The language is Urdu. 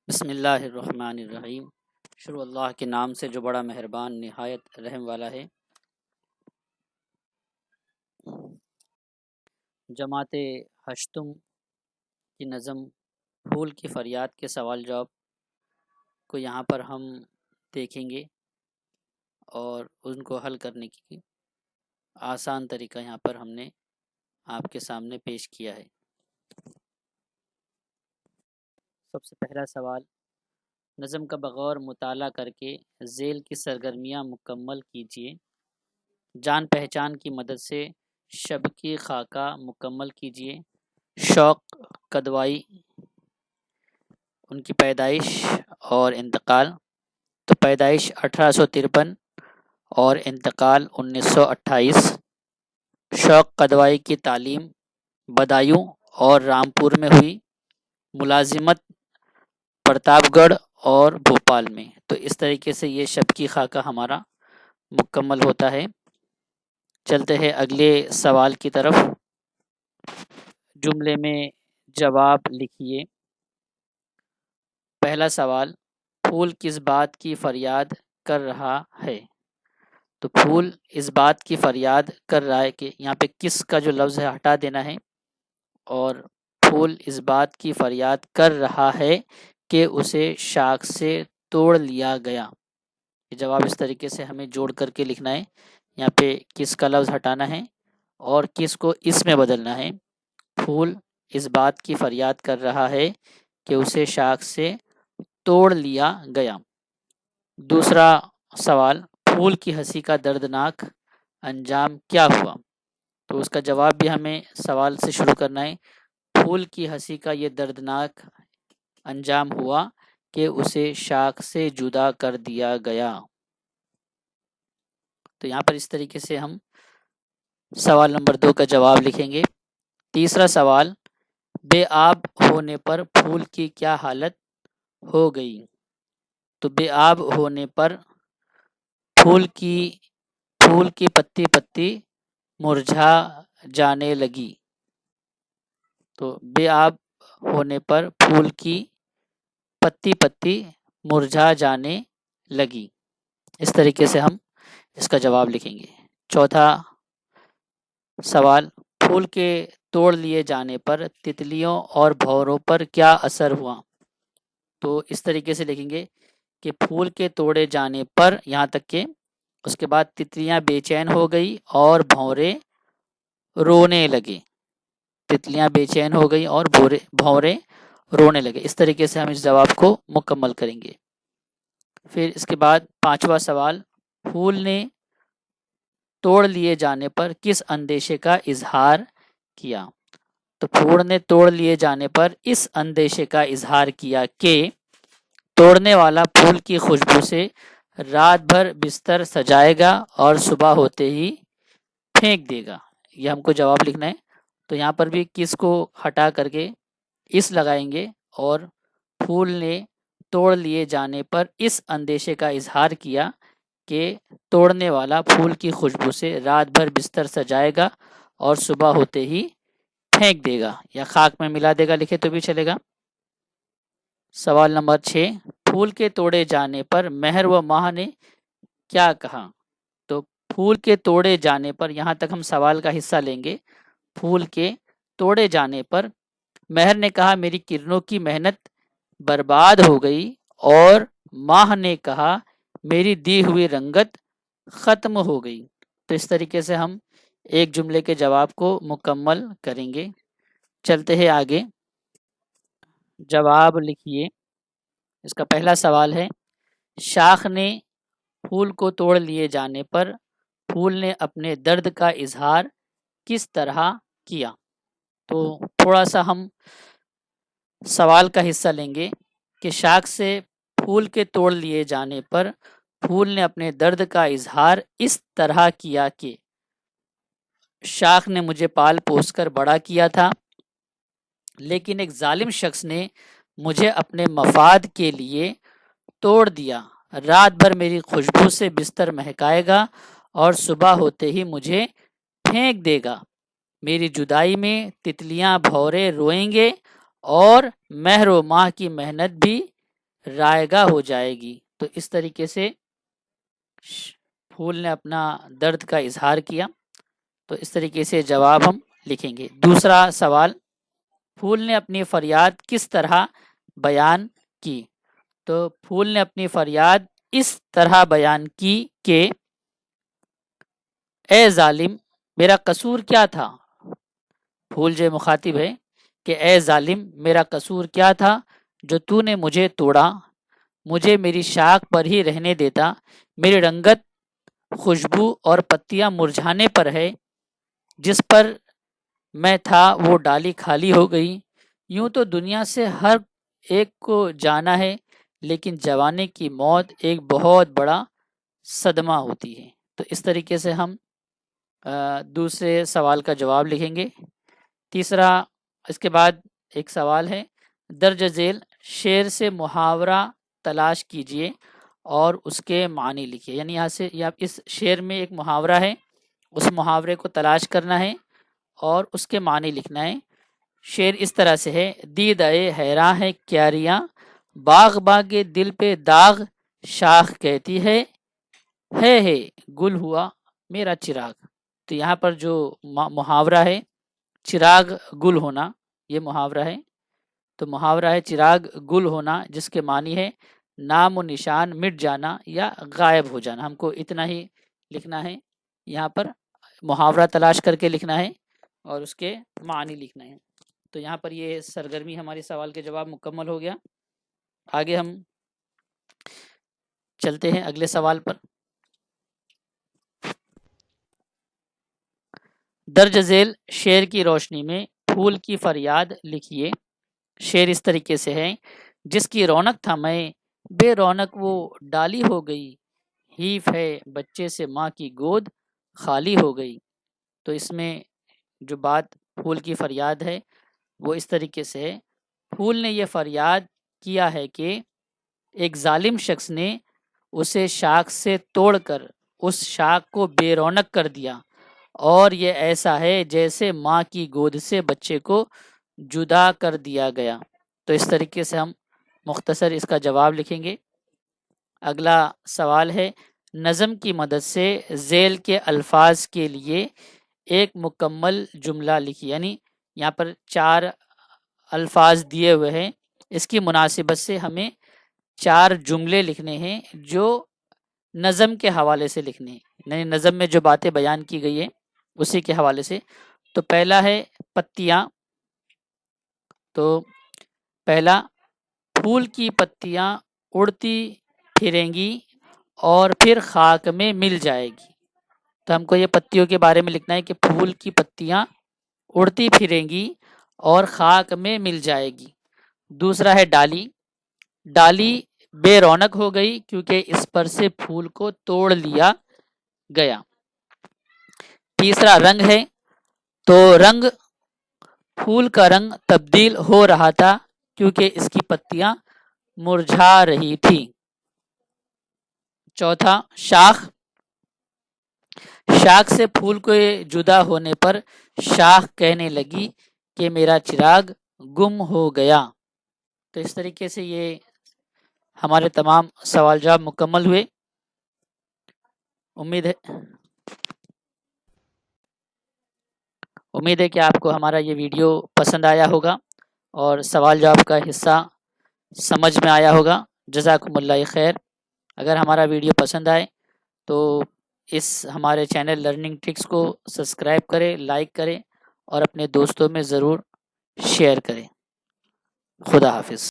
بسم اللہ الرحمن الرحیم۔ شروع اللہ کے نام سے جو بڑا مہربان نہایت رحم والا ہے۔ جماعت ہشتم کی نظم پھول کی فریاد کے سوال جواب کو یہاں پر ہم دیکھیں گے اور ان کو حل کرنے کی آسان طریقہ یہاں پر ہم نے آپ کے سامنے پیش کیا ہے۔ سب سے پہلا سوال، نظم کا بغور مطالعہ کر کے ذیل کی سرگرمیاں مکمل کیجیے۔ جان پہچان کی مدد سے شب کی خاکہ مکمل کیجیے۔ شوق کدوائی، ان کی پیدائش اور انتقال۔ تو پیدائش 1853 اور انتقال 1928۔ شوق کدوائی کی تعلیم بدایوں اور رامپور میں ہوئی، ملازمت پرتاپ گڑھ اور بھوپال میں۔ تو اس طریقے سے یہ شب کی خاکہ ہمارا مکمل ہوتا ہے۔ چلتے ہیں اگلے سوال کی طرف۔ جملے میں جواب لکھیے۔ پہلا سوال، پھول کس بات کی فریاد کر رہا ہے؟ تو پھول اس بات کی فریاد کر رہا ہے کہ یہاں پہ کس کا جو لفظ ہے ہٹا دینا ہے، اور پھول اس بات کی فریاد کر رہا ہے کہ اسے شاخ سے توڑ لیا گیا۔ یہ جواب اس طریقے سے ہمیں جوڑ کر کے لکھنا ہے۔ یہاں پہ کس کا لفظ ہٹانا ہے اور کس کو اس میں بدلنا ہے۔ پھول اس بات کی فریاد کر رہا ہے کہ اسے شاخ سے توڑ لیا گیا۔ دوسرا سوال، پھول کی ہنسی کا دردناک انجام کیا ہوا؟ تو اس کا جواب بھی ہمیں سوال سے شروع کرنا ہے۔ پھول کی ہنسی کا یہ دردناک انجام ہوا کہ اسے شاخ سے جدا کر دیا گیا۔ تو یہاں پر اس طریقے سے ہم سوال نمبر 2 کا جواب لکھیں گے۔ تیسرا سوال، بے آب ہونے پر پھول کی کیا حالت ہو گئی؟ تو بے آب ہونے پر پھول کی پتی پتی مرجھا جانے لگی۔ تو بے آب ہونے پر پھول کی پتی پتی مرجھا جانے لگی۔ اس طریقے سے ہم اس کا جواب لکھیں گے۔ چوتھا سوال، پھول کے توڑ لیے جانے پر تتلیوں اور بھوروں پر کیا اثر ہوا؟ تو اس طریقے سے لکھیں گے کہ پھول کے توڑے جانے پر یہاں تک کہ اس کے بعد تتلیاں بے چین ہو گئی اور بھورے رونے لگے۔ تتلیاں بے چین ہو گئی اور بھورے رونے لگے۔ اس طریقے سے ہم اس جواب کو مکمل کریں گے۔ پھر اس کے بعد پانچواں سوال، پھول نے توڑ لیے جانے پر کس اندیشے کا اظہار کیا؟ تو پھول نے توڑ لیے جانے پر اس اندیشے کا اظہار کیا کہ توڑنے والا پھول کی خوشبو سے رات بھر بستر سجائے گا اور صبح ہوتے ہی پھینک دے گا۔ یہ ہم کو جواب لکھنا ہے۔ تو یہاں پر بھی کس کو ہٹا کر کے اس لگائیں گے، اور پھول نے توڑ لیے جانے پر اس اندیشے کا اظہار کیا کہ توڑنے والا پھول کی خوشبو سے رات بھر بستر سجائے گا اور صبح ہوتے ہی پھینک دے گا، یا خاک میں ملا دے گا لکھے تو بھی چلے گا۔ سوال نمبر 6، پھول کے توڑے جانے پر مہر و ماہ نے کیا کہا؟ تو پھول کے توڑے جانے پر، یہاں تک ہم سوال کا حصہ لیں گے۔ پھول کے توڑے جانے پر مہر نے کہا میری کرنوں کی محنت برباد ہو گئی، اور ماہ نے کہا میری دی ہوئی رنگت ختم ہو گئی۔ تو اس طریقے سے ہم ایک جملے کے جواب کو مکمل کریں گے۔ چلتے ہیں آگے۔ جواب لکھیے۔ اس کا پہلا سوال ہے، شاخ نے پھول کو توڑ لیے جانے پر پھول نے اپنے درد کا اظہار کس طرح کیا؟ تو تھوڑا سا ہم سوال کا حصہ لیں گے کہ شاخ سے پھول کے توڑ لیے جانے پر پھول نے اپنے درد کا اظہار اس طرح کیا کہ شاخ نے مجھے پال پوس کر بڑا کیا تھا، لیکن ایک ظالم شخص نے مجھے اپنے مفاد کے لیے توڑ دیا۔ رات بھر میری خوشبو سے بستر مہکائے گا اور صبح ہوتے ہی مجھے پھینک دے گا۔ میری جدائی میں تتلیاں بھورے روئیں گے اور مہر و ماہ کی محنت بھی رائگاں ہو جائے گی۔ تو اس طریقے سے پھول نے اپنا درد کا اظہار کیا، تو اس طریقے سے جواب ہم لکھیں گے۔ دوسرا سوال، پھول نے اپنی فریاد کس طرح بیان کی؟ تو پھول نے اپنی فریاد اس طرح بیان کی کہ اے ظالم میرا قصور کیا تھا۔ پھول جو مخاطب ہے کہ اے ظالم میرا قصور کیا تھا جو تو نے مجھے توڑا، مجھے میری شاخ پر ہی رہنے دیتا، میری رنگت خوشبو اور پتیاں مرجھانے پر ہے، جس پر میں تھا وہ ڈالی خالی ہو گئی۔ یوں تو دنیا سے ہر ایک کو جانا ہے، لیکن جوانے کی موت ایک بہت بڑا صدمہ ہوتی ہے۔ تو اس طریقے سے ہم دوسرے سوال کا جواب لکھیں گے۔ تیسرا، اس کے بعد ایک سوال ہے، درج ذیل شعر سے محاورہ تلاش کیجئے اور اس کے معنی لکھیے۔ یعنی یہاں سے اس شعر میں ایک محاورہ ہے، اس محاورے کو تلاش کرنا ہے اور اس کے معنی لکھنا ہے۔ شعر اس طرح سے ہے، دید اے حیراں ہے کیاریاں، باغ باغ دل پہ داغ، شاخ کہتی ہے گل ہوا میرا چراغ۔ تو یہاں پر جو محاورہ ہے چراغ گل ہونا، یہ محاورہ ہے۔ تو محاورہ ہے چراغ گل ہونا، جس کے معنی ہے نام و نشان مٹ جانا یا غائب ہو جانا۔ ہم کو اتنا ہی لکھنا ہے، یہاں پر محاورہ تلاش کر کے لکھنا ہے اور اس کے معنی لکھنا ہے۔ تو یہاں پر یہ سرگرمی ہمارے سوال کے جواب مکمل ہو گیا۔ آگے ہم چلتے ہیں اگلے سوال پر۔ درج ذیل شعر کی روشنی میں پھول کی فریاد لکھیے۔ شعر اس طریقے سے ہے، جس کی رونق تھا میں بے رونق وہ ڈالی ہو گئی، حیف ہے بچے سے ماں کی گود خالی ہو گئی۔ تو اس میں جو بات پھول کی فریاد ہے وہ اس طریقے سے ہے، پھول نے یہ فریاد کیا ہے کہ ایک ظالم شخص نے اسے شاخ سے توڑ کر اس شاخ کو بے رونق کر دیا، اور یہ ایسا ہے جیسے ماں کی گود سے بچے کو جدا کر دیا گیا۔ تو اس طریقے سے ہم مختصر اس کا جواب لکھیں گے۔ اگلا سوال ہے، نظم کی مدد سے ذیل کے الفاظ کے لیے ایک مکمل جملہ لکھی۔ یعنی یہاں پر 4 الفاظ دیے ہوئے ہیں، اس کی مناسبت سے ہمیں 4 جملے لکھنے ہیں جو نظم کے حوالے سے لکھنے ہیں، یعنی نظم میں جو باتیں بیان کی گئی ہیں اسی کے حوالے سے۔ تو پہلا ہے پتیاں۔ تو پہلا، پھول کی پتیاں اڑتی پھریں گی اور پھر خاک میں مل جائے گی۔ تو ہم کو یہ پتیوں کے بارے میں لکھنا ہے کہ پھول کی پتیاں اڑتی پھریں گی اور خاک میں مل جائے گی۔ دوسرا ہے ڈالی۔ ڈالی بے رونق ہو گئی کیونکہ اس پر سے پھول کو توڑ لیا گیا۔ تیسرا رنگ ہے، تو رنگ پھول کا رنگ تبدیل ہو رہا تھا کیونکہ اس کی پتیاں مرجھا رہی تھی۔ چوتھا شاخ۔ شاخ سے پھول کے جدا ہونے پر شاخ کہنے لگی کہ میرا چراغ گم ہو گیا۔ تو اس طریقے سے یہ ہمارے تمام سوال جواب مکمل ہوئے۔ امید ہے کہ آپ کو ہمارا یہ ویڈیو پسند آیا ہوگا اور سوال جواب کا حصہ سمجھ میں آیا ہوگا۔ جزاکم اللہ خیر۔ اگر ہمارا ویڈیو پسند آئے تو اس ہمارے چینل لرننگ ٹرکس کو سبسکرائب کریں، لائک کریں اور اپنے دوستوں میں ضرور شیئر کریں۔ خدا حافظ۔